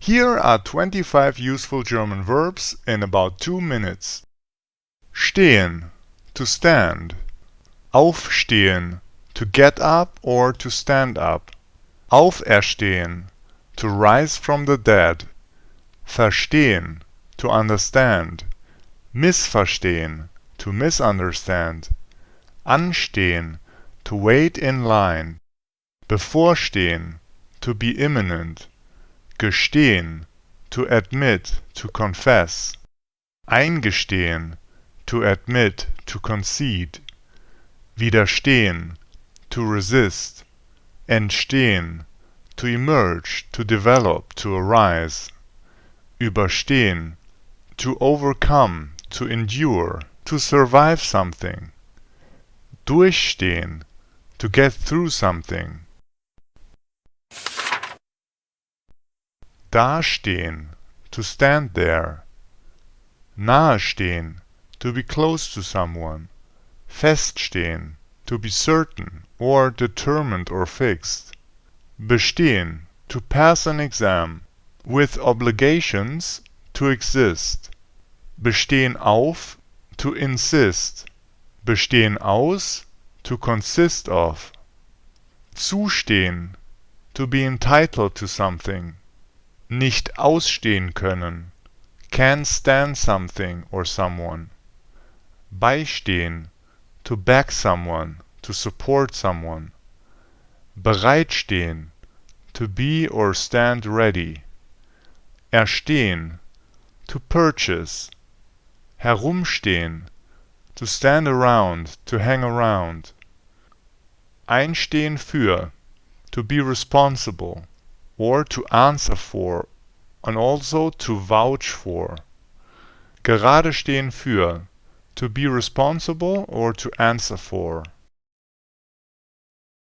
Here are 25 useful German verbs in about 2 minutes. Stehen, to stand. Aufstehen, to get up or to stand up. Auferstehen, to rise from the dead. Verstehen, to understand. Missverstehen, to misunderstand. Anstehen, to wait in line. Bevorstehen, to be imminent. Gestehen, to admit, to confess. Eingestehen, to admit, to concede. Widerstehen, to resist. Entstehen, to emerge, to develop, to arise. Überstehen, to overcome, to endure, to survive something. Durchstehen, to get through something. Dastehen, to stand there. Nahe stehen, to be close to someone. Feststehen, to be certain or determined or fixed. Bestehen, to pass an exam. With obligations, to exist. Bestehen auf, to insist. Bestehen aus, to consist of. Zustehen, to be entitled to something. Nicht ausstehen können, can't stand something or someone. Beistehen, to back someone, to support someone. Bereitstehen, to be or stand ready. Erstehen, to purchase. Herumstehen, to stand around, to hang around. Einstehen für, to be responsible, or to answer for, and also to vouch for. Gerade stehen für, to be responsible or to answer for.